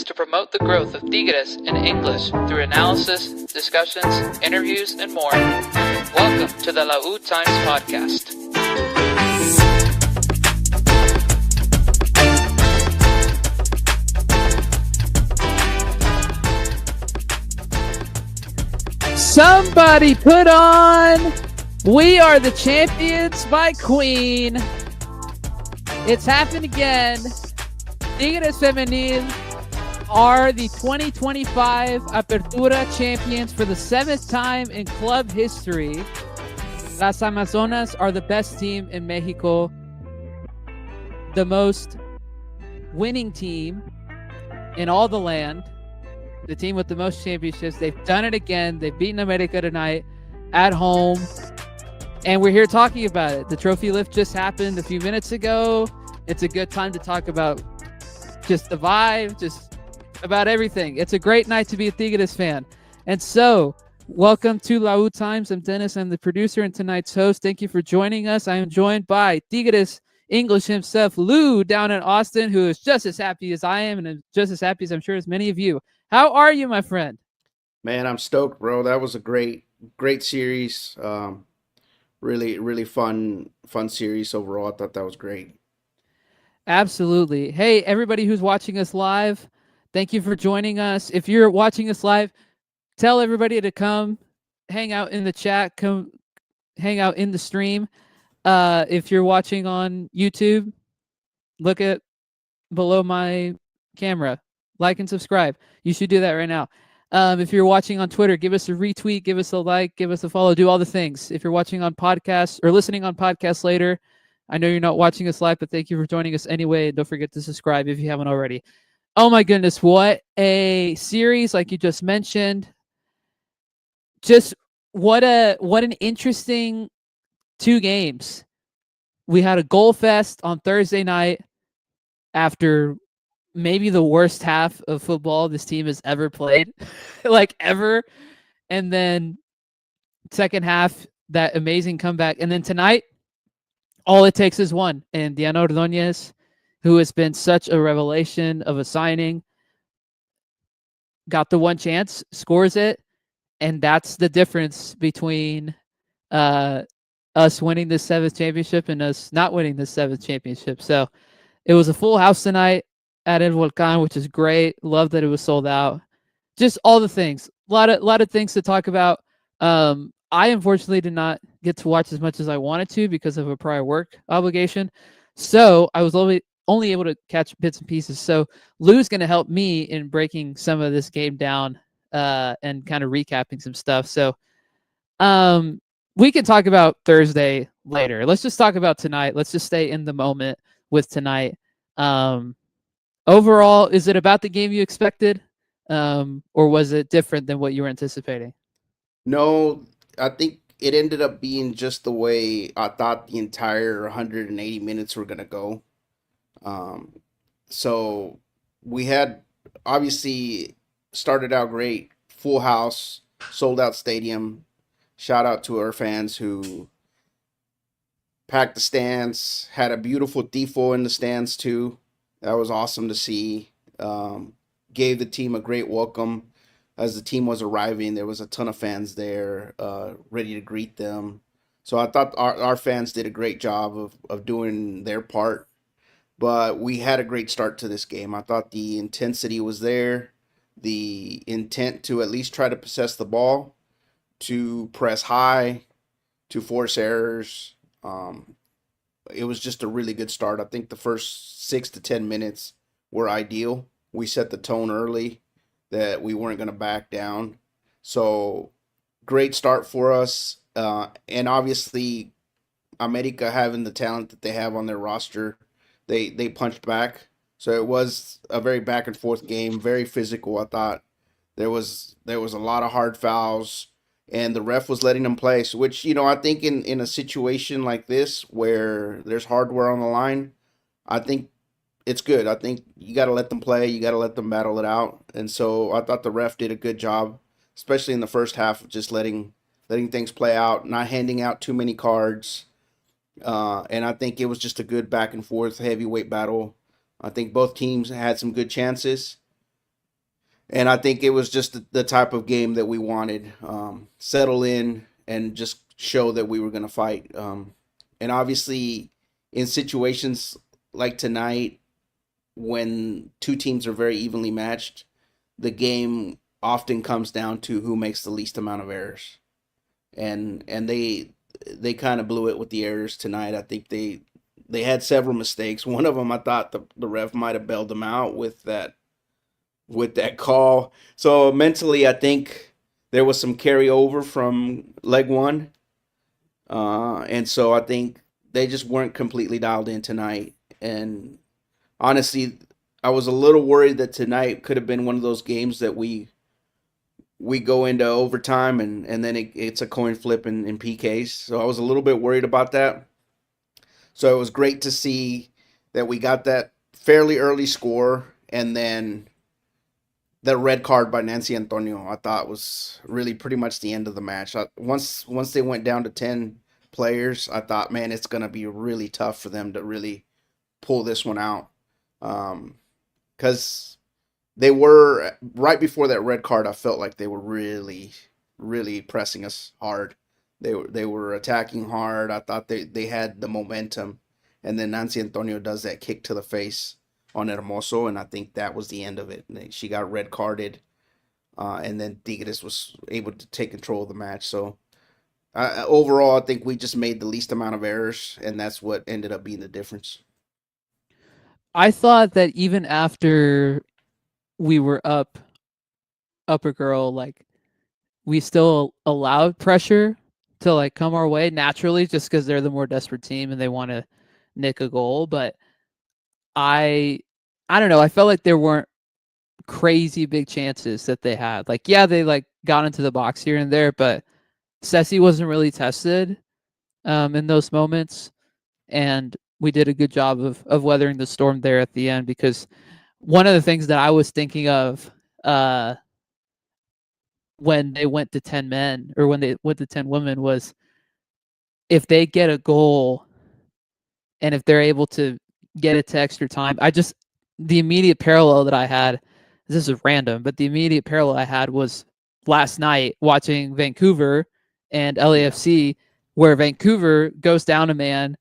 podcast to promote the growth of Tigres in English through analysis, discussions, interviews, and more. Welcome to the Lautimes podcast. Somebody put on We Are the Champions by Queen. It's happened again. Tigres Femenil are the 2025 Apertura champions for the 7th time in club history. Las Amazonas are the best team in Mexico, the most winning team in all the land, the team with the most championships. They've done it again. They've beaten America tonight at home, and we're here talking about it. The trophy lift just happened a few minutes ago. It's a good time to talk about just the vibe, just about everything. It's a great night to be a Tigres fan. And so, welcome to Lautimes. I'm Dennis. I'm the producer and tonight's host. Thank you for joining us. I am joined by Tigres English himself, Lou, down in Austin, who is just as happy as I am and just as happy as I'm sure as many of you. How are you, my friend? Man, I'm stoked, bro. That was a great series. Really fun series overall. I thought that was great. Absolutely. Hey, everybody who's watching us live, thank you for joining us. If you're watching us live, tell everybody to come hang out in the chat, come hang out in the stream. If you're watching on YouTube, look at below my camera, like and subscribe. You should do that right now. If you're watching on Twitter, give us a retweet, give us a like, give us a follow, do all the things. If you're watching on podcasts or listening on podcasts later, I know you're not watching us live, but thank you for joining us anyway. Don't forget to subscribe if you haven't already. Oh my goodness, what a series, like you just mentioned. Just what an interesting 2 games. We had a goal fest on Thursday night after maybe the worst half of football this team has ever played, like ever. And then second half, that amazing comeback. And then tonight, all it takes is one. And Diana Ordóñez, who has been such a revelation of a signing, got the one chance, scores it. And that's the difference between us winning the 7th championship and us not winning the 7th championship. So it was a full house tonight at El Volcán, which is great. Love that it was sold out. Just all the things. A lot of things to talk about. I unfortunately did not get to watch as much as I wanted to because of a prior work obligation. So I was only able to catch bits and pieces. So Lou's going to help me in breaking some of this game down and kind of recapping some stuff. So we can talk about Thursday later. Let's just talk about tonight. Let's just stay in the moment with tonight. Overall, is it about the game you expected, or was it different than what you were anticipating? No, I think it ended up being just the way I thought the entire 180 minutes were gonna go. So we had obviously started out great, full house, sold out stadium. Shout out to our fans who packed the stands, had a beautiful tifo in the stands too. That was awesome to see. Gave the team a great welcome as the team was arriving. There was a ton of fans there, ready to greet them. So I thought our fans did a great job of doing their part. But we had a great start to this game. I thought the intensity was there, the intent to at least try to possess the ball, to press high, to force errors. It was just a really good start. I think the first 6 to 10 minutes were ideal. We set the tone early that we weren't going to back down. So great start for us. And obviously, America having the talent that they have on their roster, they punched back. So it was a very back and forth game, very physical. I thought there was a lot of hard fouls, and the ref was letting them play. So, which I think in a situation like this where there's hardware on the line, I think it's good. I think you got to let them play. You got to let them battle it out. And so I thought the ref did a good job, especially in the first half, of just letting things play out, not handing out too many cards. And I think it was just a good back and forth heavyweight battle. I think both teams had some good chances. And I think it was just the type of game that we wanted. Settle in and just show that we were going to fight. And obviously, in situations like tonight, when two teams are very evenly matched, the game often comes down to who makes the least amount of errors. And they kind of blew it with the errors tonight. I think they had several mistakes. One of them, I thought the ref might have bailed them out with that call. So mentally, I think there was some carryover from leg one, and so I think they just weren't completely dialed in tonight. And honestly, I was a little worried that tonight could have been one of those games that we go into overtime and then it's a coin flip in PKs. So I was a little bit worried about that. So it was great to see that we got that fairly early score, and then the red card by Nancy Antonio, I thought was really pretty much the end of the match. Once they went down to 10 players, I thought, man, it's gonna be really tough for them to really pull this one out, because they were right before that red card. I felt like they were really, really pressing us hard. They were attacking hard. I thought they had the momentum, and then Nancy Antonio does that kick to the face on Hermoso, and I think that was the end of it. She got red carded, and then Tigres was able to take control of the match. So overall, I think we just made the least amount of errors, and that's what ended up being the difference. I thought that even after we were upper girl, like we still allowed pressure to like come our way naturally just because they're the more desperate team and they want to nick a goal. But I I don't know. I felt like there weren't crazy big chances that they had. Like, yeah, they like got into the box here and there, but Ceci wasn't really tested in those moments, and we did a good job of weathering the storm there at the end. Because one of the things that I was thinking of uh, when they went to 10 men or when they went to 10 women was if they get a goal and if they're able to get it to extra time. The immediate parallel that I had, this is random, but the immediate parallel I had was last night watching Vancouver and Yeah. LAFC, where Vancouver goes down a man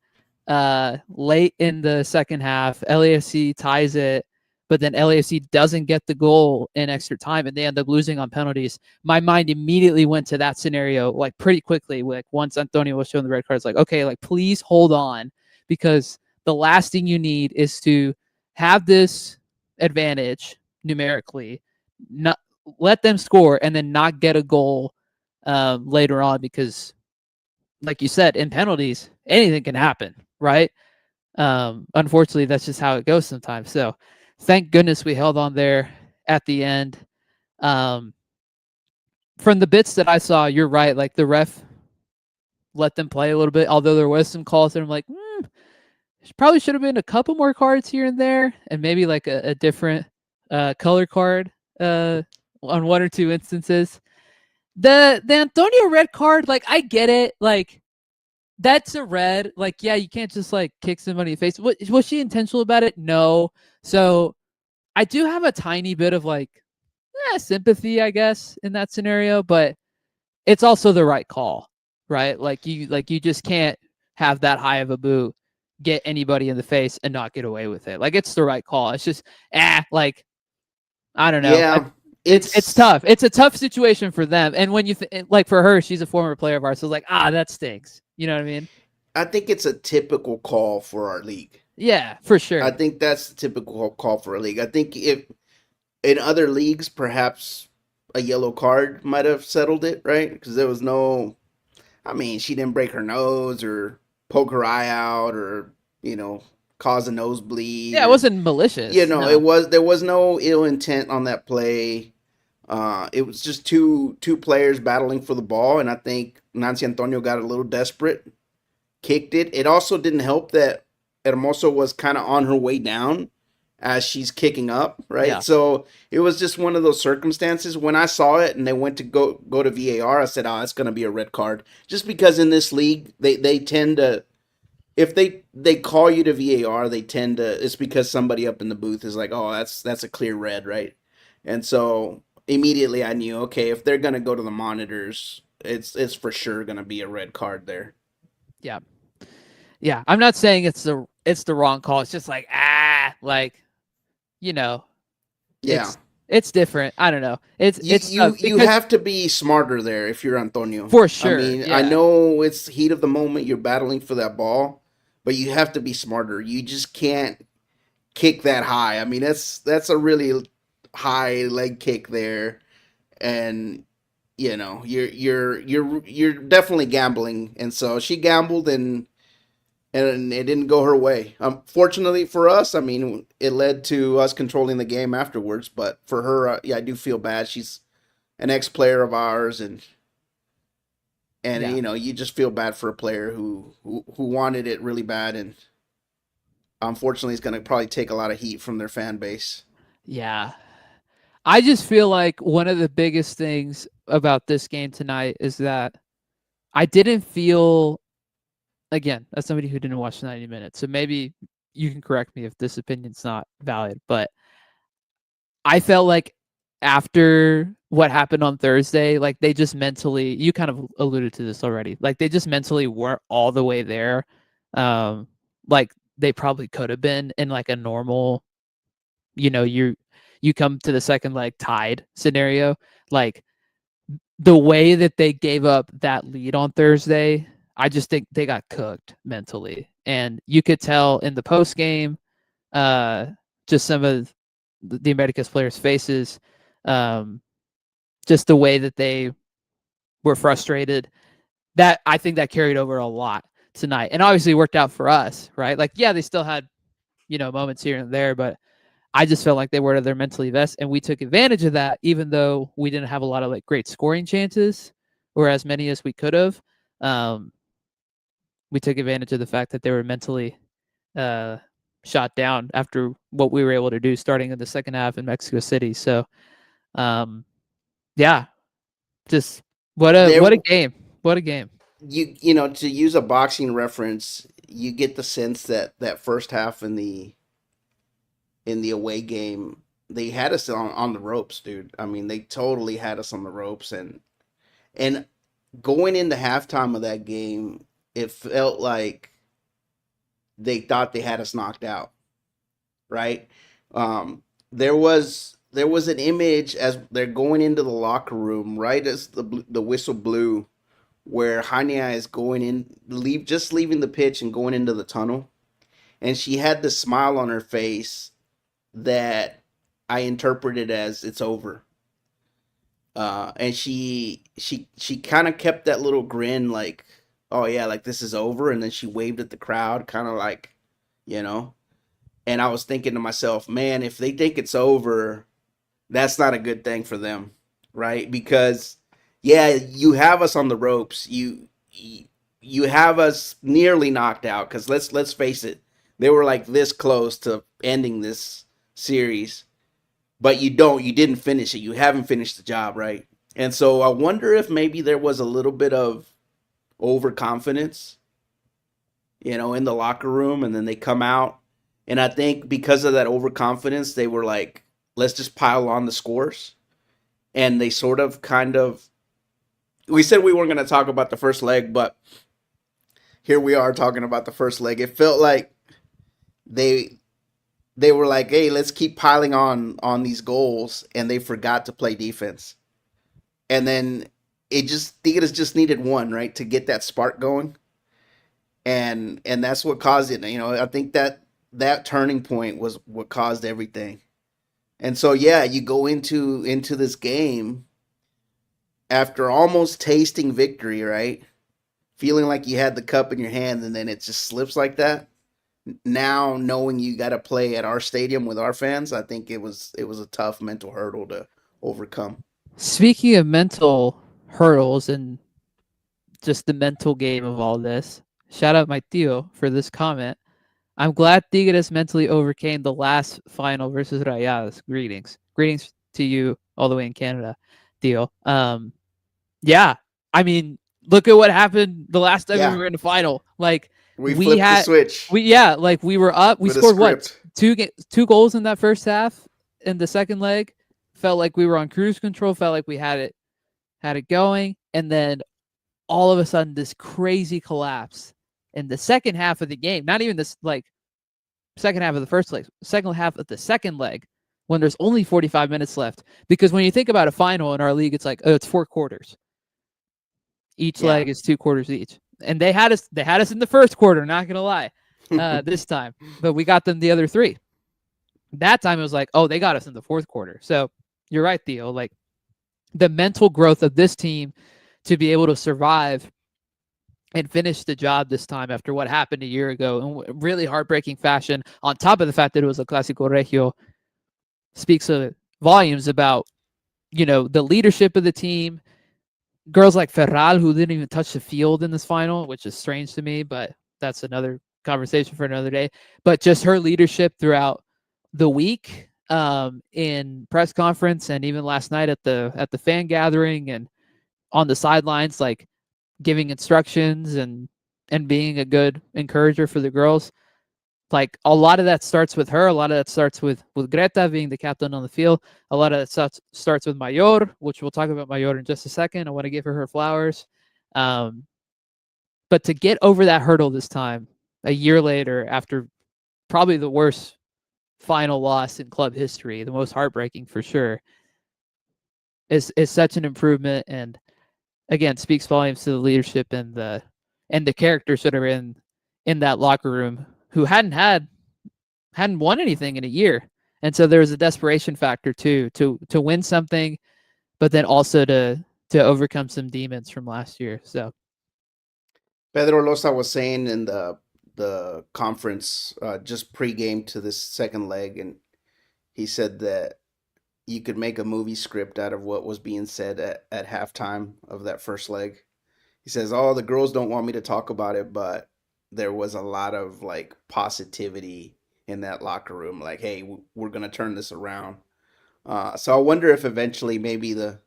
late in the second half. LAFC ties it, but then LAFC doesn't get the goal in extra time and they end up losing on penalties. My mind immediately went to that scenario like pretty quickly. Like once Antonio was shown the red card, it's like, okay, like please hold on, because the last thing you need is to have this advantage numerically, not let them score and then not get a goal later on, because like you said, in penalties, anything can happen, right? Unfortunately, that's just how it goes sometimes. So thank goodness we held on there at the end. Um, from the bits that I saw, you're right. Like the ref let them play a little bit, although there was some calls that I'm like, probably should have been a couple more cards here and there, and maybe like a different color card on one or two instances. The Antonio red card, like I get it, like that's a red. Like, yeah, you can't just like kick somebody in the face. Was she intentional about it? No. So I do have a tiny bit of like sympathy, I guess, in that scenario, but it's also the right call, right? Like you just can't have that high of a boot get anybody in the face and not get away with it. Like it's the right call. It's just like I don't know. Yeah, It's it's. tough. It's a tough situation for them. And when like for her, she's a former player of ours, so like that stinks. You know what I mean? I think it's a typical call for our league. Yeah, for I sure. think that's the typical call for a league. I think if in other leagues, perhaps a yellow card might have settled it, right? Because there was no. I mean, she didn't break her nose or poke her eye out or you know cause a nosebleed Yeah, it or wasn't malicious. it No. was there was no ill intent on that play. It was just two players battling for the ball, and I think Nancy Antonio got a little desperate, kicked it. It also didn't help that Hermoso was kind of on her way down as she's kicking up, right? Yeah. So it was just one of those circumstances. When I saw it and they went to go to VAR, I said, "Oh, it's going to be a red card." Just because in this league, they tend to if they call you to VAR, they tend to it's because somebody up in the booth is like, "Oh, that's a clear red," right? And so immediately I knew, okay, if they're gonna go to the monitors, it's for sure gonna be a red card there. Yeah. Yeah. I'm not saying it's the wrong call. It's just like, like, you know, Yeah, it's different. I don't know. It's tough you because have to be smarter there if you're Antonio. for I sure. mean, I Yeah. know it's heat of the moment, you're battling for that ball, but you have to be smarter. You just can't kick that high. I mean, that's a really high leg kick there, and you're definitely gambling. And so she gambled, and it didn't go her way. Fortunately for us, I mean, it led to us controlling the game afterwards. But for her, yeah, I do feel bad. She's an ex player of ours, and Yeah. you just feel bad for a player who wanted it really bad, and unfortunately is going to probably take a lot of heat from their fan base. Yeah. I just feel like one of the biggest things about this game tonight is that I didn't feel, again, as somebody who didn't watch 90 minutes, so maybe you can correct me if this opinion's not valid, but I felt like after what happened on Thursday, like they just mentally, you kind of alluded to this already, like they just mentally weren't all the way there. Um, like they probably could have been in like a normal, you know, you come to the second leg tied scenario. Like the way that they gave up that lead on Thursday, I just think they got cooked mentally. And you could tell in the post game, uh, just some of the Americas players' faces, um, just the way that they were frustrated. That I think that carried over a lot tonight, and obviously worked out for us, right? Like, yeah, they still had moments here and there, but I just felt like they were at their mentally best, and we took advantage of that, even though we didn't have a lot of like great scoring chances or as many as we could have. Um, we took advantage of the fact that they were mentally uh, shot down after what we were able to do starting in the second half in Mexico City. So, um, yeah, just what a There, game, what a game. to use a boxing reference, you get the sense that that first half in the away game, they had us on the ropes, dude. I mean, they totally had us on the ropes, and going into halftime of that game, it felt like they thought they had us knocked out, right? There was an image as they're going into the locker room, right as the whistle blew, where Hania is going in, just leaving the pitch and going into the tunnel, and she had this smile on her face that I interpreted as it's over. And she kind of kept that little grin, like, oh yeah, like this is over, and then she waved at the crowd, kind of like, you know. And I was thinking to myself, man, if they think it's over, that's not a good thing for them, right? Because yeah, you have us on the ropes. You have us nearly knocked out. Because let's face it, they were like this close to ending this series, but you didn't finish it. You haven't finished the job, right? And so I wonder if maybe there was a little bit of overconfidence, in the locker room, and then they come out, and I think because of that overconfidence, they were like, let's just pile on the scores, and they sort of kind of. We said we weren't going to talk about the first leg, but here we are talking about the first leg. It felt like they they were like, hey, let's keep piling on these goals, and they forgot to play defense. And then Tigres just needed one, right, to get that spark going, and that's what caused it. I think that turning point was what caused everything. And so yeah, you go into this game after almost tasting victory, right? Feeling like you had the cup in your hand, and then it just slips like that. Now knowing you got to play at our stadium with our fans, I think it was a tough mental hurdle to overcome. Speaking of mental hurdles and just the mental game of all this, shout out my Tio for this comment. I'm glad Tigres mentally overcame the last final versus Rayadas. Greetings. Greetings to you all the way in Canada, Tio. Yeah. I mean, look at what happened the last time we Yeah, were in the final. Like we flipped the switch like we were up. We with a scored what? script. Two goals in that first half in the second leg. felt like we were on cruise control, felt like we had it going, and then all of a sudden this crazy collapse in the second half of the game. Not even this like second half of the first leg, second half of the second leg, when there's only 45 minutes left. Because when you think about a final in our league, it's like, oh, it's 4 quarters. Each Yeah. leg is 2 quarters each. And they had us in the first quarter, not gonna lie, this time. But we got them the other three. That time it was like, oh, they got us in the fourth quarter. So you're right, Theo. Like the mental growth of this team to be able to survive and finish the job this time after what happened a year ago in really heartbreaking fashion, on top of the fact that it was a Clásico Regio, speaks volumes about, the leadership of the team. Girls like Ferral, who didn't even touch the field in this final, which is strange to me, but that's another conversation for another day. But just her leadership throughout the week, in press conference, and even last night at the fan gathering and on the sidelines, like giving instructions and being a good encourager for the girls. Like a lot of that starts with her. A lot of that starts with Greta being the captain on the field. A lot of that starts with Mayor, which we'll talk about Mayor in just a second. I want to give her flowers. Um, but to get over that hurdle this time, a year later, after probably the worst final loss in club history, the most heartbreaking for sure, is such an improvement, and again speaks volumes to the leadership and the characters that are in that locker room, who hadn't won anything in a year. And so there was a desperation factor too, to win something, but then also to overcome some demons from last year. So Pedro Losa was saying in the conference just pregame to this second leg, and he said that you could make a movie script out of what was being said at halftime of that first leg. He says, "Oh, the girls don't want me to talk about it, but there was a lot of like positivity in that locker room. Like, hey, we're gonna turn this around." So I wonder if eventually maybe the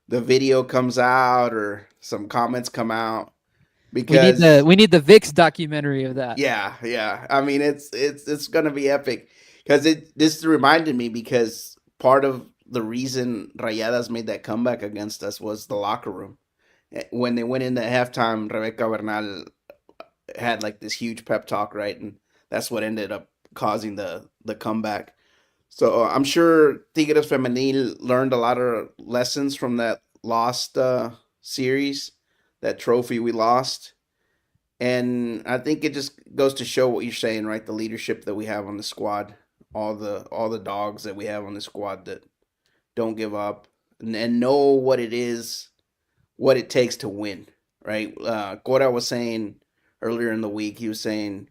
video comes out or some comments come out we need the because we need the VIX documentary of that. yeah, yeah. I mean, it's gonna be epic because this reminded me because part of the reason Rayadas made that comeback against us was the locker room. When they went into halftime, Rebecca Bernal had like this huge pep talk, right? And that's what ended up causing the comeback. So I'm sure Tigres Femenil learned a lot of lessons from that lost series, that trophy we lost. And I think it just goes to show what you're saying, right? The leadership that we have on the squad, all the dogs that we have on the squad that don't give up and know what it is, what it takes to win, right? Cora was saying earlier in the week, he was saying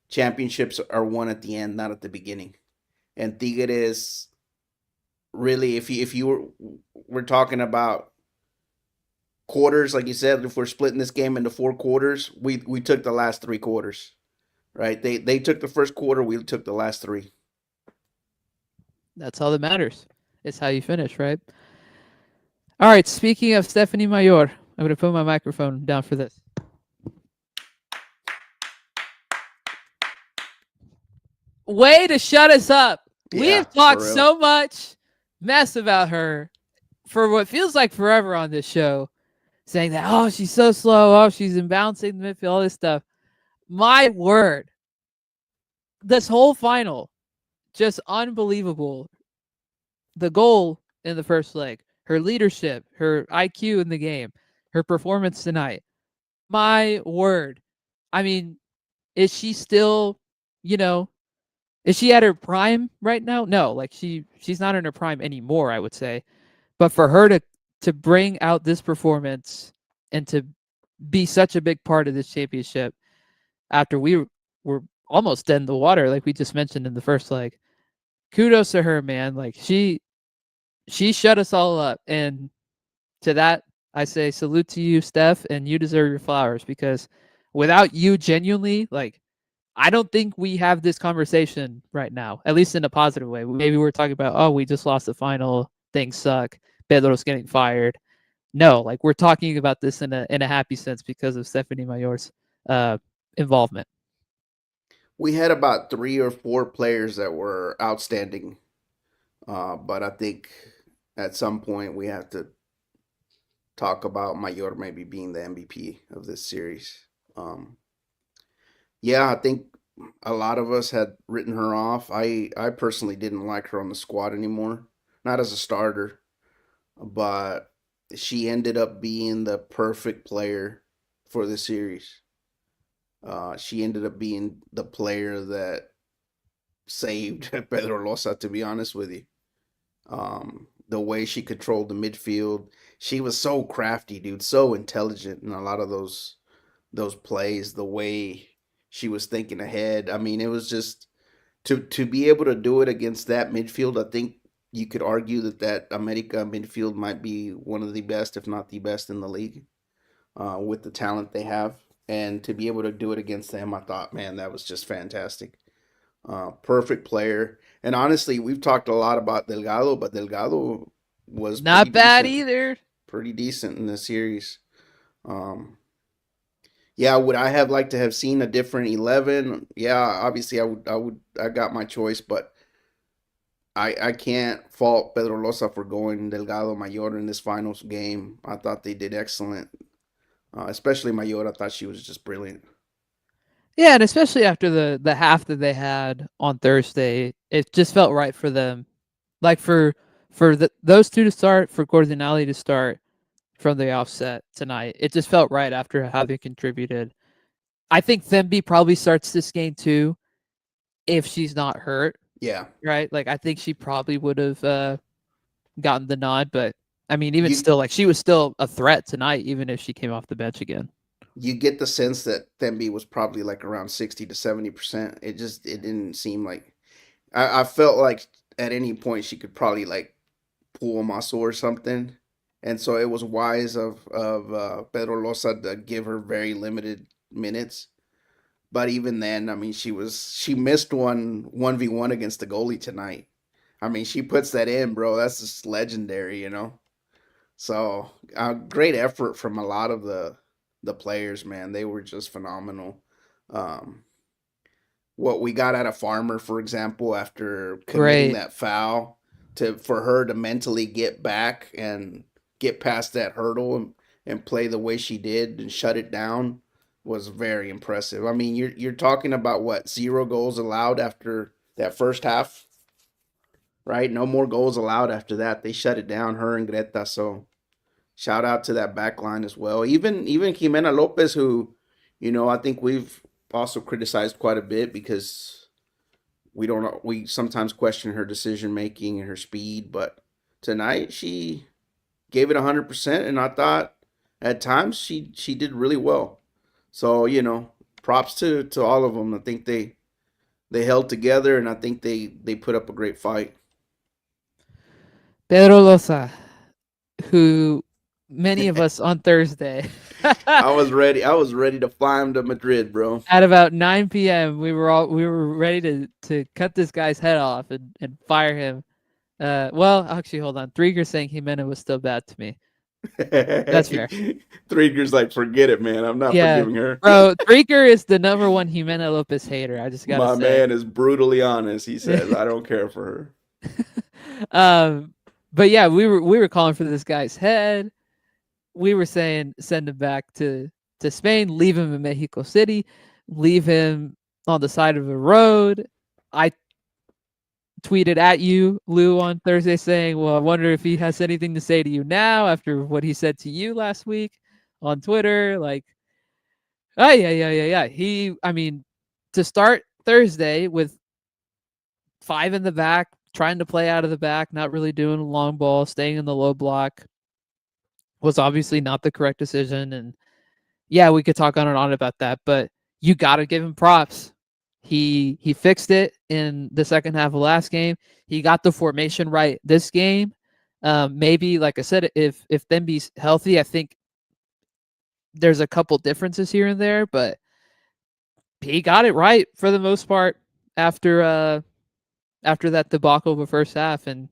championships are won at the end, not at the beginning. And Tigres really, if you we're talking about quarters, like you said, if we're splitting this game into 4 quarters, we took the last 3 quarters, right? They took the first quarter, we took the last three. That's all that matters. It's how you finish, right? All right. Speaking of Stephanie Mayor, I'm gonna put my microphone down for this. Way to shut us up. We Yeah, have for talked real. so much mess about her for what feels like forever on this show, saying that, oh, she's so slow, oh, she's imbalancing the midfield, all this stuff. My word, this whole final, just unbelievable. The goal in the first leg, her leadership, her IQ in the game, her performance tonight. My word. I mean, is she still, you know, is she at her prime right now? No, like she's not in her prime anymore, I would say. But for her to bring out this performance and to be such a big part of this championship after we were almost dead in the water, like we just mentioned in the first leg. Kudos to her, man. Like she shut us all up. And to that, I say salute to you, Steph, and you deserve your flowers, because without you, genuinely, like, I don't think we have this conversation right now, at least in a positive way. Maybe we're talking about, oh, we just lost the final, things suck, Pedro's getting fired. No, like we're talking about this in a happy sense because of Stephanie Mayor's uh, involvement. We had about 3 or 4 players that were outstanding, but I think at some point we have to talk about Mayor maybe being the MVP of this series. Um, yeah, I think a lot of us had written her off. I personally didn't like her on the squad anymore, not as a starter, but she ended up being the perfect player for the series. She ended up being the player that saved Pedro Losa, to be honest with you. The way she controlled the midfield, she was so crafty, dude, so intelligent in a lot of those plays. The way she was thinking ahead, I mean, it was just to be able to do it against that midfield. I think you could argue that America midfield might be one of the best, if not the best, in the league, with the talent they have. And to be able to do it against them, I thought, man, that was just fantastic. Perfect player. And honestly, we've talked a lot about Delgado, but Delgado was Not bad either. pretty decent in the series. Um, yeah, would I have liked to have seen a different 11? Yeah, obviously I got my choice, but I can't fault Pedro Losa for going Delgado Mayor in this finals game. I thought they did excellent, especially Mayor. I thought she was just brilliant. Yeah, and especially after the half that they had on Thursday, it just felt right for them. Like for those two to start, for Cordinale to start from the offset tonight. It just felt right after having contributed. I think Themby probably starts this game too if she's not hurt, Yeah, right? Like I think she probably would have gotten the nod, but I mean, even you still, like she was still a threat tonight, even if she came off the bench again. you get the sense that Themby was probably like around 60 to 70%. It didn't seem like I felt like at any point she could probably like pull a muscle or something. And so it was wise of Pedro Losa to give her very limited minutes. But even then, I mean, she missed one v one against the goalie tonight. I mean, she puts that in, bro. That's just legendary, you know. So great effort from a lot of the players, man. They were just phenomenal. Um, what we got out of Farmer, for example, after committing Great. that foul, to for her to mentally get back and get past that hurdle and play the way she did and shut it down was very impressive. I mean, you're talking about what, 0 goals allowed after that first half, right? No more goals allowed after that. They shut it down, her and Greta. So shout out to that back line as well. Even Jimena Lopez, who, I think we've also criticized quite a bit because we sometimes question her decision making and her speed, but tonight she gave it 100%, and I thought at times she did really well. So props to all of them. I think they held together, and I think they put up a great fight. Pedro Losa, who many of us on Thursday I was ready to fly him to Madrid, bro. at about 9 p.m. We were ready to cut this guy's head off and fire him. Well, actually, hold on. Drieger saying Jimena was still bad to me. That's fair. Trigger's like, forget it, man. I'm not Yeah, forgiving her. bro. Drieger is the number one Jimena Lopez hater. I just gotta My say. man is brutally honest. He says, I don't care for her. um, but yeah, we were calling for this guy's head. We were saying send him back to Spain, leave him in Mexico City, leave him on the side of a road. I tweeted at you, Lou, on Thursday saying, well, I wonder if he has anything to say to you now after what he said to you last week on Twitter. Like, oh, yeah. I mean, to start Thursday with 5 in the back, trying to play out of the back, not really doing a long ball, staying in the low block was obviously not the correct decision. And yeah, we could talk on and on about that, but you got to give him props. He fixed it in the second half of last game. He got the formation right this game. Maybe, like I said, if Themby's healthy, I think there's a couple differences here and there, but he got it right for the most part after that debacle of the first half. And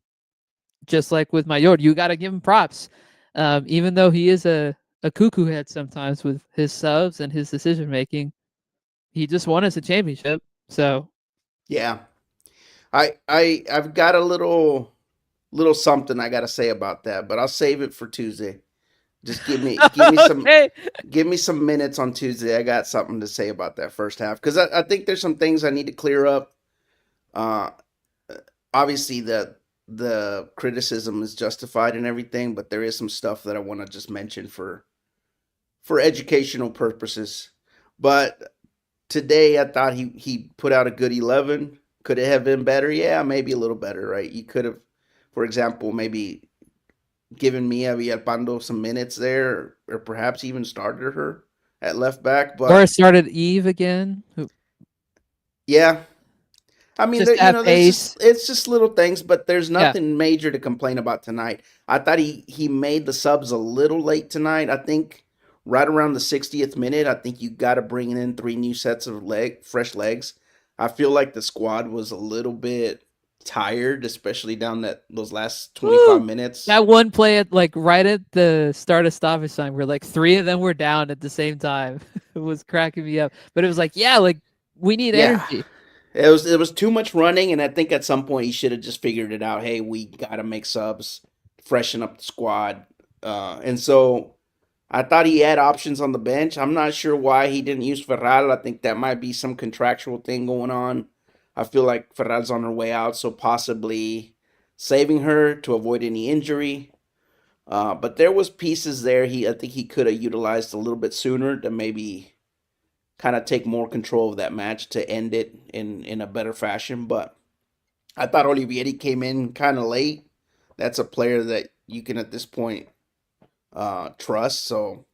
just like with Mayor, you got to give him props. Even though he is a cuckoo head sometimes with his subs and his decision making, he just won us a championship. So Yeah. I've got a little. little something I got to say about that, but I'll save it for Tuesday. Just give me some Okay. give me some minutes on Tuesday. I got something to say about that first half because I think there's some things I need to clear up. Uh, Obviously the criticism is justified and everything, but there is some stuff that I want to just mention for educational purposes. But today I thought he put out a good 11. Could it have been better? Yeah, maybe a little better, right? You could have, for example, maybe given Mia Villalpando some minutes there, or perhaps even started her at left back. Or But started Eve again, who yeah, I mean, just there, to have there's just pace. it's just little things, but there's Yeah. nothing major to complain about tonight. I thought he made the subs a little late tonight. I think right around the 60th minute, I think you got to bring in three new sets of fresh legs. I feel like the squad was a little bit tired, especially down those last 25 Woo! minutes. That one play at like right at the start of stoppage time where like three of them were down at the same time. It was cracking me up. But it was like, yeah, like we need Yeah, energy. it was too much running, and I think at some point he should have just figured it out. Hey, we got to make subs, freshen up the squad, and so I thought he had options on the bench. I'm not sure why he didn't use Ferral. I think that might be some contractual thing going on. I feel like Ferral's on her way out, so possibly saving her to avoid any injury. But there was pieces there. I think he could have utilized a little bit sooner to maybe kind of take more control of that match to end it in a better fashion. But I thought Olivieri came in kind of late. That's a player that you can at this point trust. So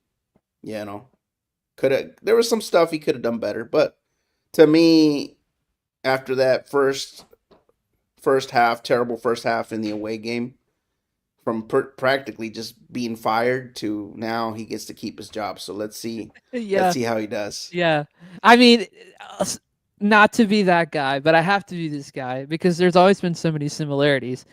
could have there was some stuff he could have done better, but to me, after that first half, terrible first half in the away game, from practically just being fired to now he gets to keep his job. So let's Yeah. see how he does. Yeah. I mean, not to be that guy, but I have to be this guy because there's always been so many similarities.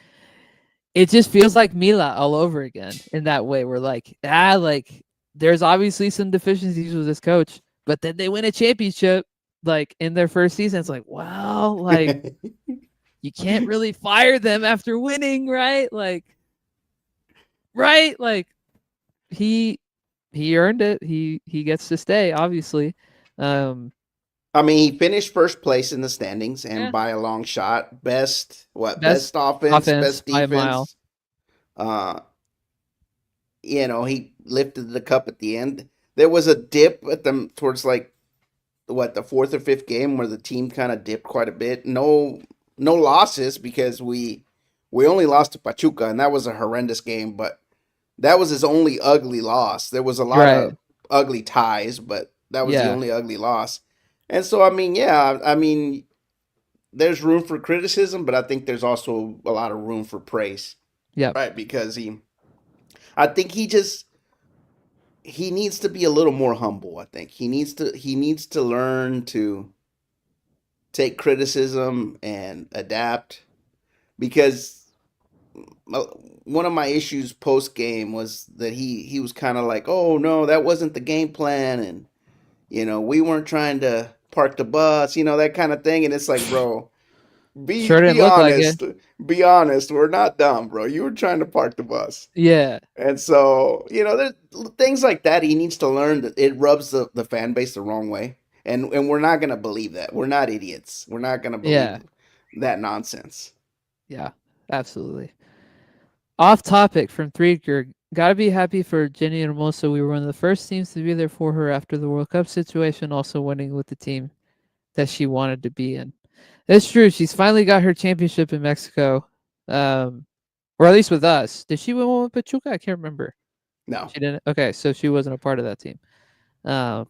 It just feels like Mila all over again in that way. We're like, like there's obviously some deficiencies with this coach, but then they win a championship like in their first season. It's like, well, like you can't really fire them after winning, right? Like, right? Like he he earned it. He gets to stay, obviously. Um, I mean, he finished first place in the standings and yeah, by a long shot. Best best offense, offense best by a mile. defense. Uh, he lifted the cup at the end. There was a dip at them towards like the fourth or fifth game where the team kind of dipped quite a bit. No losses because we only lost to Pachuca and that was a horrendous game, but that was his only ugly loss. There was a lot Right. of ugly ties, but that was the Yeah. only ugly loss. And so I mean, yeah, I mean, there's room for criticism, but I think there's also a lot of room for praise, Yep. right? Because I think he needs to be a little more humble. I think he needs to learn to take criticism and adapt because one of my issues post game was that he was kind of like, "Oh no, that wasn't the game plan," and we weren't trying to park the bus, that kind of thing. And it's like, bro, be Sure didn't be look like it. honest, be honest. We're not dumb, bro. You were trying to park the bus. Yeah. And so, there's things like that he needs to learn that it rubs the fan base the wrong way. And we're not gonna believe that. We're not idiots. We're not gonna Yeah. believe that nonsense. Yeah. Absolutely. Off topic from Threaker. Gotta be happy for Jenny Hermoso. We were one of the first teams to be there for her after the World Cup situation, also winning with the team that she wanted to be in. That's true. She's finally got her championship in Mexico. Or at least with us. Did she win one with Pachuca? I can't remember. No. She didn't. Okay, so she wasn't a part of that team. Um,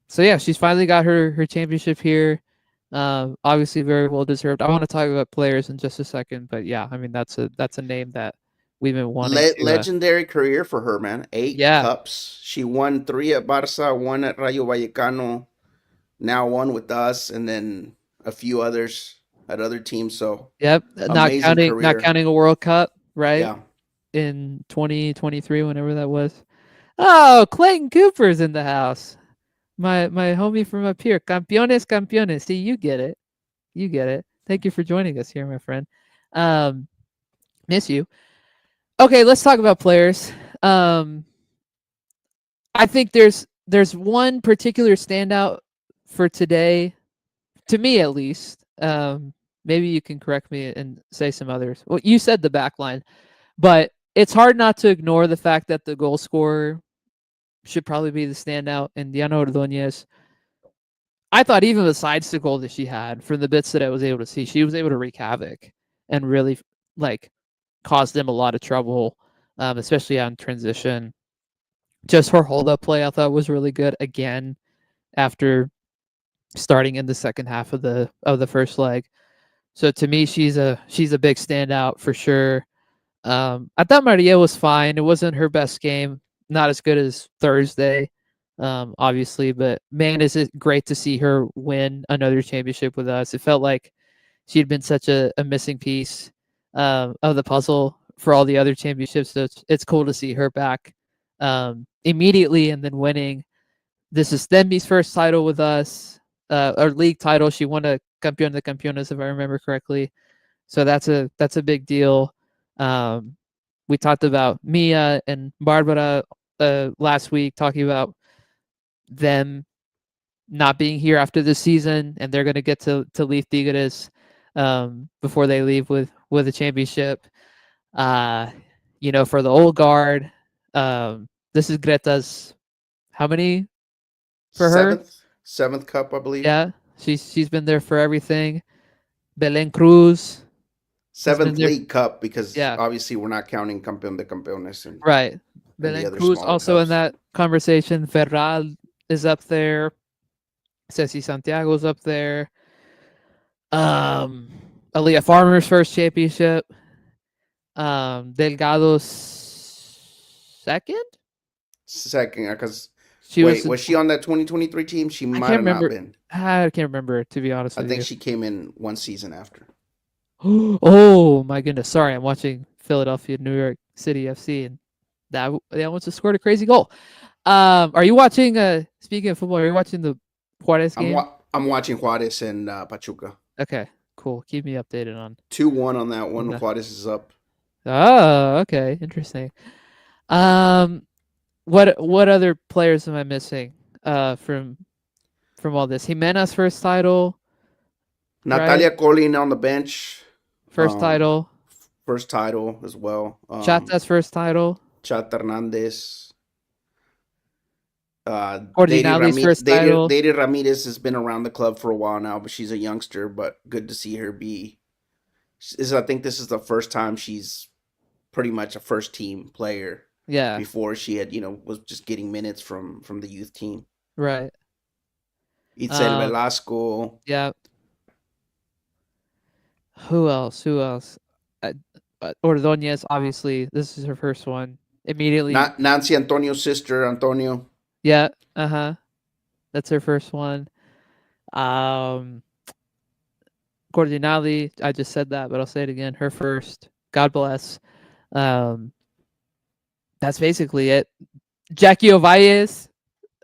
so yeah, she's finally got her championship here. Obviously very well deserved. I want to talk about players in just a second, but yeah, I mean that's a name that we've been wanting to. Legendary career for her, man. 8 Yeah. cups. She won 3 at Barca, 1 at Rayo Vallecano, now 1 with us, and then a few others at other teams. So Yep. Not amazing counting not career. counting a World Cup, right? Yeah. In 2023, whenever that was. Oh, Clayton Cooper's in the house. My homie from up here. Campeones, campeones. See, you get it. You get it. Thank you for joining us here, my friend. Um, Miss you. Okay, let's talk about players. Um, I think there's one particular standout for today, to me at least. Maybe you can correct me and say some others. Well, you said the back line, but it's hard not to ignore the fact that the goal scorer should probably be the standout. And Diana Ordonez, I thought even besides the goal that she had, from the bits that I was able to see, she was able to wreak havoc and really like caused them a lot of trouble, especially on transition. Just her hold up play, I thought was really good again after starting in the second half of the first leg. So to me, she's a big standout for sure. I thought Maria was fine. It wasn't her best game, not as good as Thursday, obviously. But man, is it great to see her win another championship with us. It felt like she had been such a missing piece of the puzzle for all the other championships. So it's cool to see her back immediately and then winning. This is Thembi's first title with us, or league title. She won a Campeón de Campeones, if I remember correctly. So that's a big deal. Um, we talked about Mia and Barbara last week, talking about them not being here after this season, and they're going to get to leave Tigres before they leave with a championship. Uh, for the old guard, this is Greta's how many for her? Seventh cup, I believe. Yeah, she's been there for everything. Belen Cruz has been Seventh there. league cup, because Yeah, obviously we're not counting Campeón de Campeones right. and the Belen other Cruz smaller also in cups. that conversation. Ferral is up there. Ceci Santiago's up there. Um, Aaliyah Farmer's first championship. Delgado's second. Second, because She was. wait, was she on that 2023 team? She I might can't have not remember. been. I can't remember, to be honest I with think you. she came in one season after. Oh my goodness! Sorry, I'm watching Philadelphia, New York City FC, and they almost just scored a crazy goal. Are you watching? Speaking of football, are you watching the Juarez game? I'm watching Juarez and Pachuca. Okay, cool. Keep me updated on 2-1 on that one. that. Juarez is up. Oh, okay, interesting. Um, what other players am I missing? From all this, Jimena's first title, right? Natalia Colin on the bench. First title. First title as well. Chata's first title. Chat Hernandez. Ordinali's first title. Deire Ramirez has been around the club for a while now, but she's a youngster. But good to see her be. I think this is the first time she's pretty much a first team player. Yeah. Before she had, was just getting minutes from the youth team. Right. Itzel Velasco. Yeah. Who else? Ordonez, obviously, this is her first one. Immediately. Nancy Antonio's sister, Antonio. Yeah. That's her first one. Cordinali, I just said that, but I'll say it again. Her first. God bless. That's basically it. Jackie Ovalles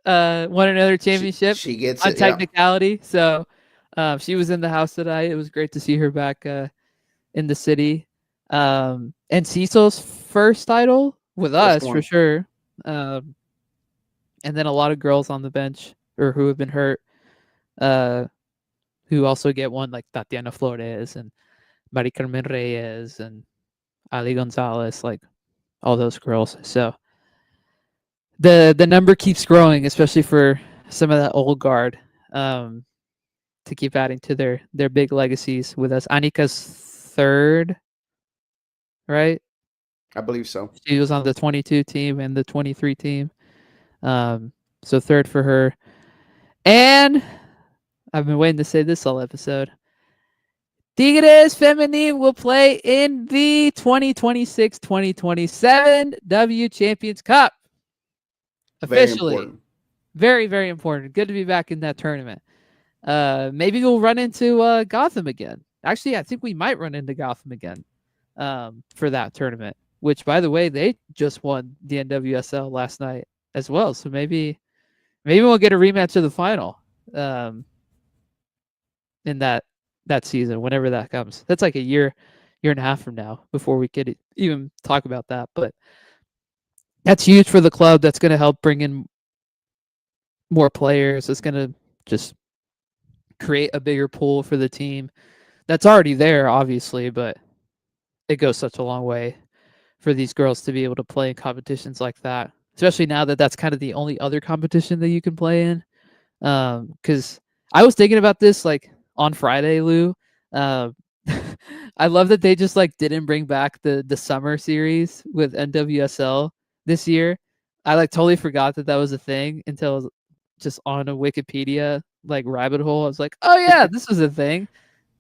won another championship. She gets on it, technicality. Yeah. So she was in the house tonight. It was great to see her back in the city. And Cecil's first title with us for sure. And then a lot of girls on the bench or who have been hurt, who also get one, like Tatiana Flores and Mari Carmen Reyes and Ali Gonzalez, like all those girls. So the number keeps growing, especially for some of that old guard, to keep adding to their big legacies with us. Anika's third, right? I believe so. She was on the 22 team and the 23 team. So third for her. And I've been waiting to say this all episode. Tigres Femenil will play in the 2026-2027 W Champions Cup. Officially. Very important. Very, very important. Good to be back in that tournament. Maybe we'll run into Gotham again. Actually, I think we might run into Gotham again for that tournament, which, by the way, they just won the NWSL last night as well. So maybe we'll get a rematch of the final in that season, whenever that comes. That's like a year year and a half from now before we could even talk about that. But that's huge for the club. That's going to help bring in more players. It's going to just create a bigger pool for the team that's already there, obviously, but it goes such a long way for these girls to be able to play in competitions like that, especially now that that's kind of the only other competition that you can play in. Because I was thinking about this like on Friday, Lou. Um, I love that they just like didn't bring back the summer series with NWSL this year. I like totally forgot that that was a thing until I was just on a Wikipedia like rabbit hole. I was like, oh yeah, this was a thing.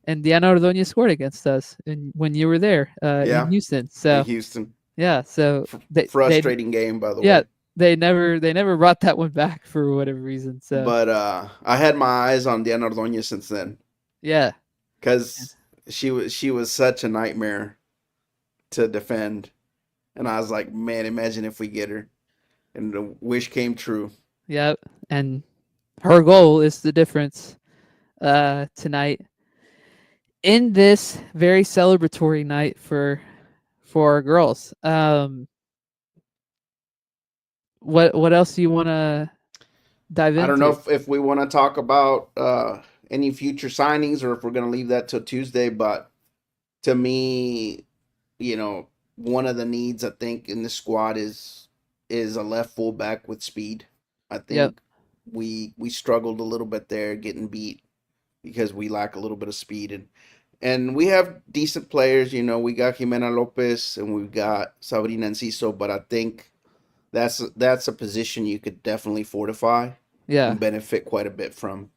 And Diana Ordonez scored against us when you were there in Yeah, Houston. in So Houston. yeah, so they Frustrating game, by the yeah, way. they never brought that one back for whatever reason. So But I had my eyes on Diana Ordonez since then yeah, because she was such a nightmare to defend, and I was like, man, imagine if we get her, and the wish came true. yeah, and her goal is the difference tonight in this very celebratory night for our girls. What else do you want to dive I don't know into? if we want to talk about any future signings or if we're going to leave that till Tuesday, but to me, you know, one of the needs I think in the squad is a left fullback with speed. I Yep. think we struggled a little bit there getting beat because we lack a little bit of speed and we have decent players. You know, we got Jimena Lopez and we've got Sabrina Enciso, but I think that's a position you could definitely fortify Yeah. and benefit quite a bit from.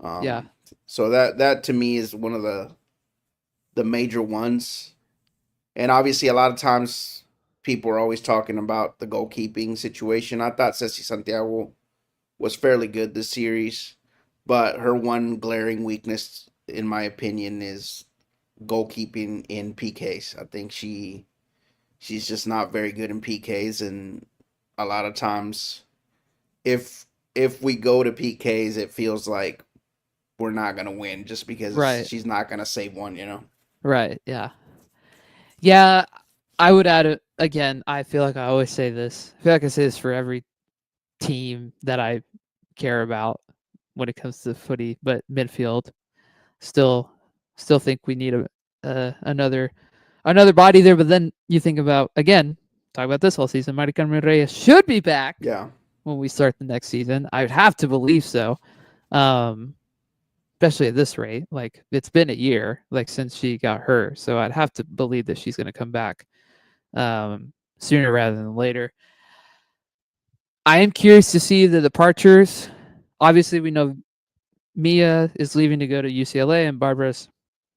Yeah. Um, so that to me is one of the major ones. And obviously, a lot of times people are always talking about the goalkeeping situation. I thought Ceci Santiago was fairly good this series, but her one glaring weakness, in my opinion, is goalkeeping in PKs. I think she's just not very good in PKs, and a lot of times, if if we go to PKs, it feels like we're not gonna win just because Right. she's not gonna save one. Right. Yeah. Yeah. I would add it again. I feel like I always say this. I feel like I say this for every team that I care about when it comes to footy, but midfield still still think we need a another body there. But then you think about again, talk about this whole season. Mari Carmen Reyes should be back Yeah, when we start the next season. I would have to believe so. Um, especially at this rate. Like it's been a year like since she got hurt, so I'd have to believe that she's going to come back sooner rather than later. I am curious to see the departures. Obviously, we know Mia is leaving to go to UCLA, and Barbara's,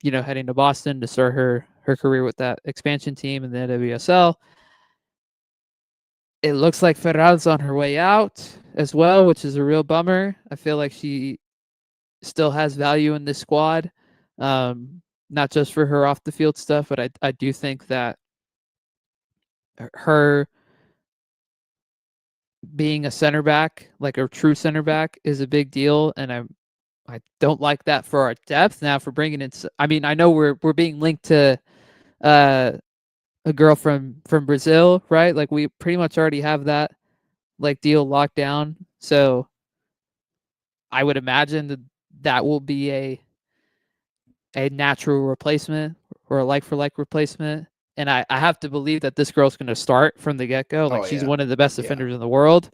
heading to Boston to start her career with that expansion team in the NWSL. It looks like Ferral's on her way out as well, which is a real bummer. I feel like she still has value in this squad, not just for her off the field stuff, but I do think that her being a center back, like a true center back, is a big deal, and I don't like that for our depth. Now for bringing in, I mean, I know we're being linked to uh, a girl from Brazil, right? Like we pretty much already have that like deal locked down. So I would imagine that that will be a natural replacement or a like for like replacement. And I have to believe that this girl's going to start from the get go. Like oh she's yeah, one of the best yeah. defenders in the world,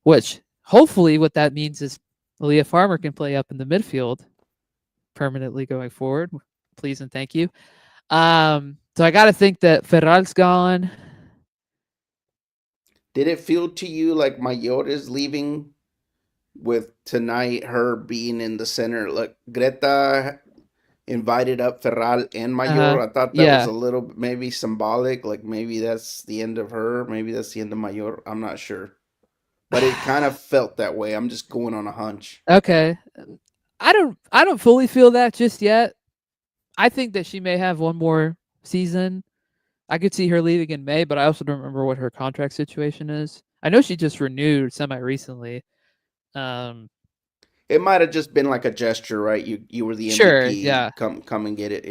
which hopefully what that means is Leah Farmer can play up in the midfield permanently going forward. Please and thank you. So I got to think that Ferral's gone. Did it feel to you like Mayor is leaving with tonight her being in the center? Like Greta invited up Ferral and Uh Mayor. huh. I thought that was Yeah. a little maybe symbolic. Like maybe that's the end of her. Maybe that's the end of Mayor. I'm not sure, but it kind of felt that way. I'm just going on a hunch. Okay. I don't fully feel that just yet. I think that she may have one more season. I could see her leaving in May, but I also don't remember what her contract situation is. I know she just renewed semi recently. Um, It might have just been like a gesture, right? You were the sure, MVP. yeah, Come and get it.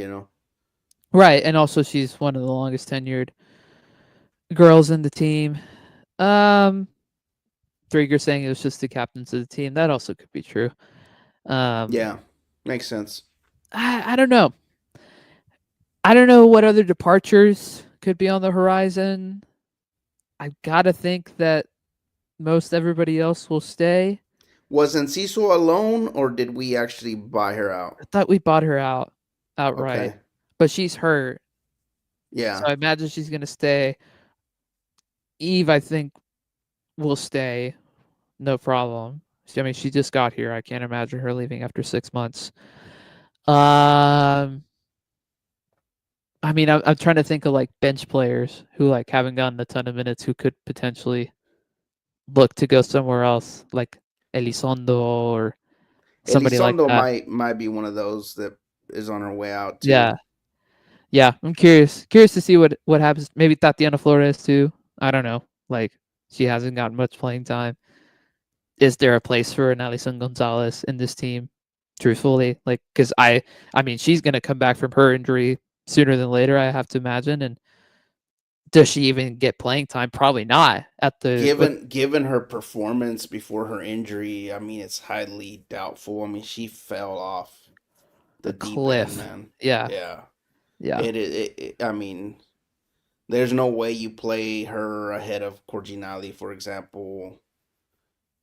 Right, and also she's one of the longest tenured girls in the team. Um, Drieger saying it was just the captains of the team. That also could be true. Um, Yeah, makes sense. I don't know. I don't know what other departures could be on the horizon. I gotta think that most everybody else will stay. Was Enciso alone, or did we actually buy her out? I thought we bought her out outright, Okay. but she's hurt, so Yeah. I imagine she's gonna stay. Eve, I think, will stay, no problem. I mean, she just got here. I can't imagine her leaving after 6 months. Um, I mean, I'm trying to think of like bench players who like haven't gotten a ton of minutes who could potentially look to go somewhere else, like Elizondo or somebody like Elizondo that. might be one of those that is on her way out too. Yeah, yeah. I'm curious to see what happens. Maybe Tatiana Flores too. I don't know. Like she hasn't gotten much playing time. Is there a place for an Alison Gonzalez in this team? Truthfully, like because I mean, she's gonna come back from her injury sooner than later. I have to imagine. And does she even get playing time? Probably not. At the what Given her performance before her injury, I mean it's highly doubtful. I mean she fell off the a deep end, cliff. man. Yeah, Yeah. yeah, I mean, there's no way you play her ahead of Corginali, for example.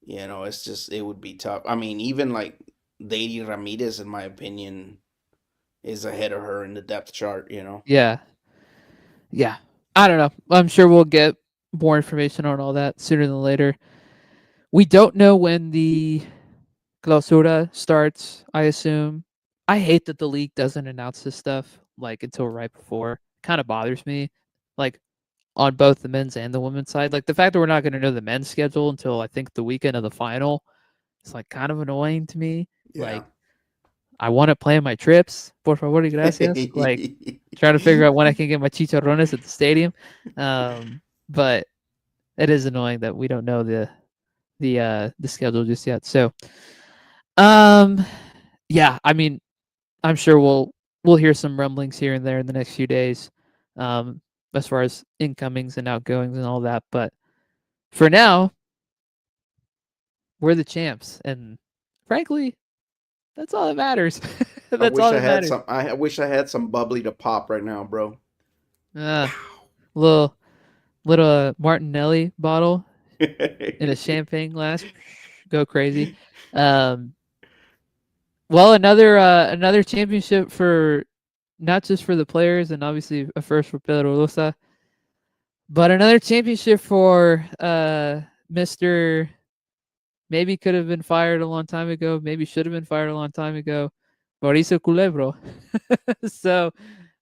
You know, it's just it would be tough. I mean, even like Lady Ramirez, in my opinion, is ahead of her in the depth chart. You know. yeah, yeah. I don't know. I'm sure we'll get more information on all that sooner than later. We don't know when the clausura starts, I assume. I hate that the league doesn't announce this stuff like until right before. Kind of bothers me. Like on both the men's and the women's side. Like the fact that we're not going to know the men's schedule until I think the weekend of the final. It's like kind of annoying to me. Yeah. Like I want to plan my trips. Por favor y gracias. Like trying to figure out when I can get my chicharrones at the stadium. But it is annoying that we don't know the schedule just yet. So um yeah, I mean, I'm sure we'll hear some rumblings here and there in the next few days, um, as far as incomings and outgoings and all that. But for now, we're the champs, and frankly, that's all that matters. I That's wish all I that had matters. some. I wish I had some bubbly to pop right now, bro. Uh, little Martinelli bottle in a champagne glass, go crazy. Um, well, another championship for not just for the players, and obviously a first for Pedro Rosa, but another championship for Mister. Maybe could have been fired a long time ago. Maybe should have been fired a long time ago. Mauricio Culebro. So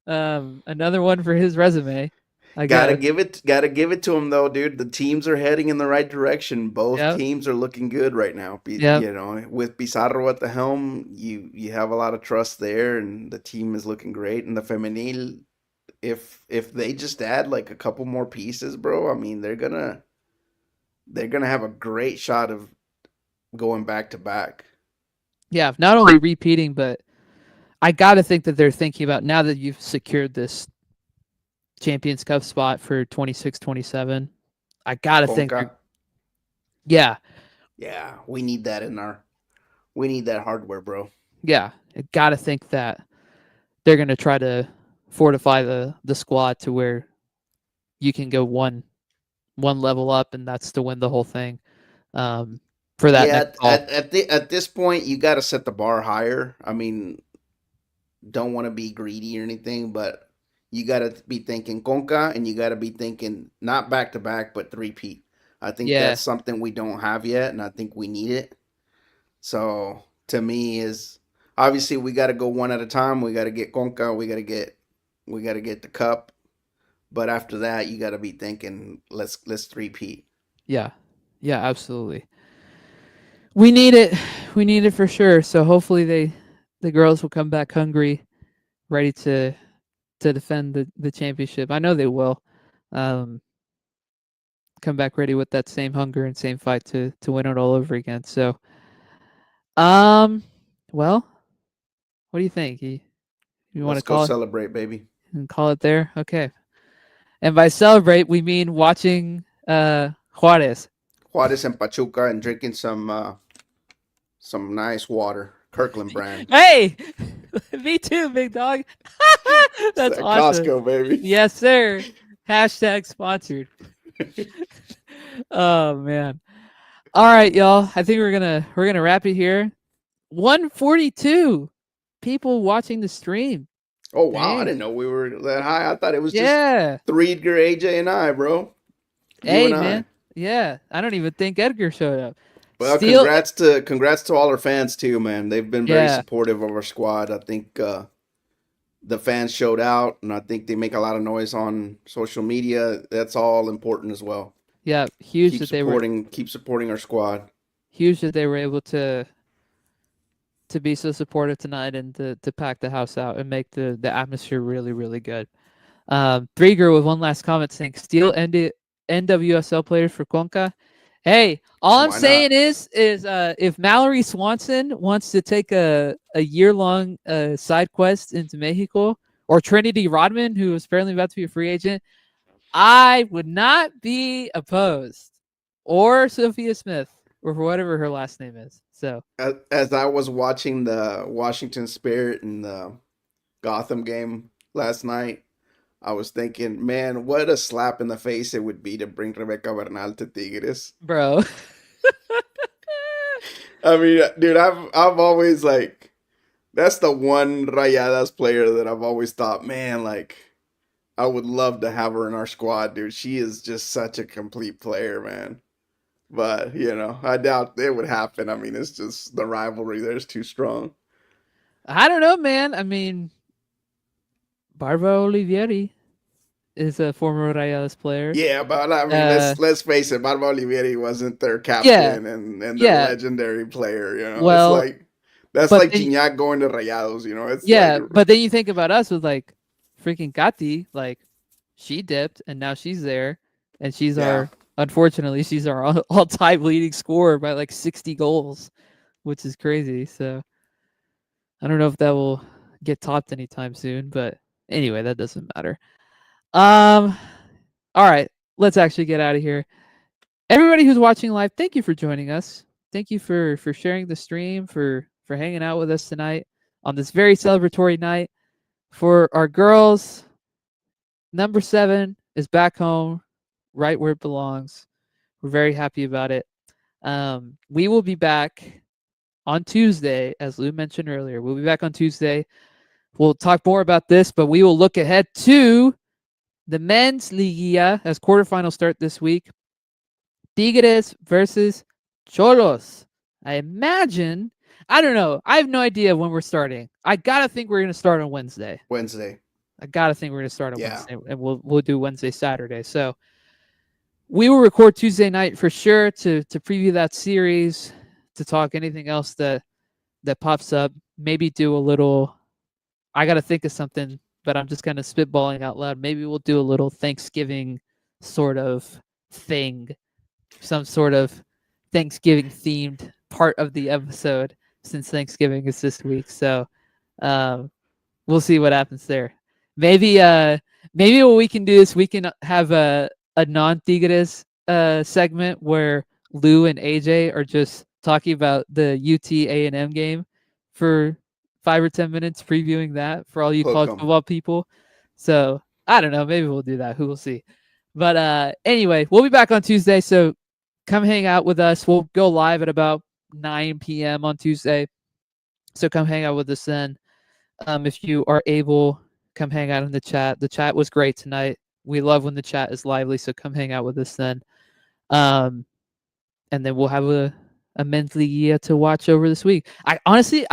another one for his resume, I guess. Gotta give it to him though, dude. The teams are heading in the right direction. Both Yep. teams are looking good right now. Yep. You know, with Pizarro at the helm, you have a lot of trust there, and the team is looking great. And the Femenil, if they just add like a couple more pieces, bro, I mean they're gonna have a great shot of going back to back. Yeah. Not only repeating, but I got to think that they're thinking about now that you've secured this Champions Cup spot for 26, 27. I got to think, Conca, yeah, yeah, we need that in our we need that hardware, bro. yeah. I got to think that they're going to try to fortify the squad to where you can go one level up, and that's to win the whole thing um, for that Yeah, next call. at this point, you got to set the bar higher. I mean, don't want to be greedy or anything, but you got to be thinking Conca and you got to be thinking not back to back, but three-peat. I think Yeah, that's something we don't have yet, and I think we need it. So to me, is obviously we got to go one at a time. We got to get Conca. We got to get the cup. But after that, you got to be thinking let's three-peat. yeah, yeah, absolutely. We need it. We need it for sure. So hopefully the girls will come back hungry, ready to defend the championship. I know they will. Um, Come back ready with that same hunger and same fight to win it all over again. So, um, well, what do you think? You want to Let's go call it? celebrate, baby. And call it there. Okay. And by celebrate, we mean watching Juarez. Juarez and Pachuca and drinking some nice water, Kirkland brand. Hey, me too, big dog. It's That's that awesome. Costco, baby. Yes, sir. Hashtag sponsored. Oh man. All right, y'all. I think we're gonna wrap it here. 142 people watching the stream. Oh wow, I Dang. didn't know we were that high. I thought it was just Yeah. three Edgar, AJ, and I, bro. You Hey, and I. man. Yeah. I don't even think Edgar showed up. Well, Steel. congrats to all our fans too, man. They've been very Yeah. supportive of our squad. I think the fans showed out, and I think they make a lot of noise on social media. That's all important as well. Yeah. Huge that they were Keep supporting our squad. able to be so supportive tonight and to pack the house out and make the atmosphere really, really good. Brieger with one last comment saying, "Steal NWSL players for Conca." Hey, all I'm Why not? saying is if Mallory Swanson wants to take a year-long side quest into Mexico, or Trinity Rodman, who is apparently about to be a free agent, I would not be opposed. Or Sophia Smith, or whatever her last name is. So As I was watching the Washington Spirit and the Gotham game last night, I was thinking, man, what a slap in the face it would be to bring Rebecca Bernal to Tigres. bro. I mean, dude, I've always like that's the one Rayadas player that I've always thought, man, like I would love to have her in our squad, dude. She is just such a complete player, man. But I doubt it would happen. I mean, it's just the rivalry there's too strong. I don't know, man. I mean, Barbara Olivieri is a former Rayadas player. Yeah, but I mean, Uh, let's face it, Barba Olivieri wasn't their yeah, captain and their yeah. legendary player. It's Well, like that's but like then, Gignac going to Rayados. It's like yeah, but then you think about us with like freaking Gatti, like she dipped and now she's there, and yeah. unfortunately she's our all-time leading scorer by like 60 goals, which is crazy. So I don't know if that will get topped anytime soon, but anyway, that doesn't matter. Um, all right, let's actually get out of here. Everybody who's watching live, thank you for joining us. Thank you for sharing the stream, for hanging out with us tonight on this very celebratory night. For our girls, number 7 is back home, right where it belongs. We're very happy about it. We will be back on Tuesday, as Lou mentioned earlier. We'll be back on Tuesday. We'll talk more about this, but we will look ahead to the men's Liguilla as quarterfinals start this week. Tigres versus Cholos. I imagine. I don't know. I have no idea when we're starting. I gotta think we're gonna start on Wednesday. Wednesday. I gotta think we're gonna start on Yeah. Wednesday, and we'll do Wednesday, Saturday. So we will record Tuesday night for sure to preview that series, to talk anything else that pops up. Maybe do a little. I gotta think of something, but I'm just kind of spitballing out loud. Maybe we'll do a little Thanksgiving sort of thing, some sort of Thanksgiving themed part of the episode, since Thanksgiving is this week. So um, we'll see what happens there. Maybe what we can do is we can have a non Tigres segment where Lou and AJ are just talking about the UT A&M game for 5 or 10 minutes, previewing that for all you Hook college 'em. football people. So I don't know, maybe we'll do that. Who will see. But anyway, we'll be back on Tuesday. So come hang out with us. We'll go live at about 9 p.m. on Tuesday. So come hang out with us then. If you are able, come hang out in the chat. The chat was great tonight. We love when the chat is lively. So come hang out with us then. And then we'll have a men's league to watch over this week. I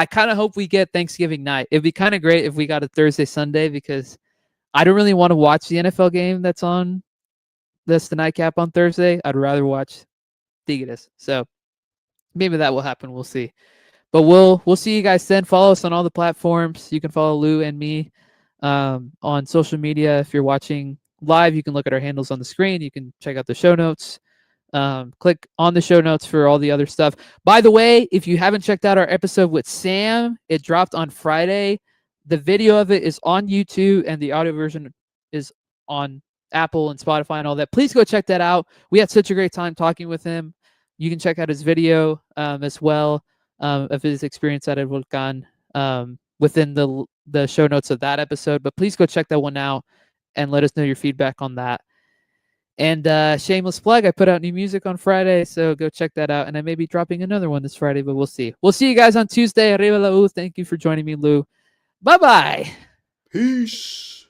kind of hope we get Thanksgiving night. It'd be kind of great if we got a Thursday, Sunday, because I don't really want to watch the NFL game that's the nightcap on Thursday. I'd rather watch Tigres. So maybe that will happen. We'll see. But we'll see you guys then. Follow us on all the platforms. You can follow Lou and me on social media. If you're watching live, you can look at our handles on the screen. You can check out the show notes. Click on the show notes for all the other stuff. By the way, if you haven't checked out our episode with Sam, it dropped on Friday. The video of it is on YouTube, and the audio version is on Apple and Spotify and all that. Please go check that out. We had such a great time talking with him. You can check out his video as well of his experience at El Volcan within the show notes of that episode. But please go check that one out and let us know your feedback on that. And shameless plug, I put out new music on Friday, so go check that out. And I may be dropping another one this Friday, but we'll see. We'll see you guys on Tuesday. Arriba la U. Thank you for joining me, Lou. Bye-bye. Peace.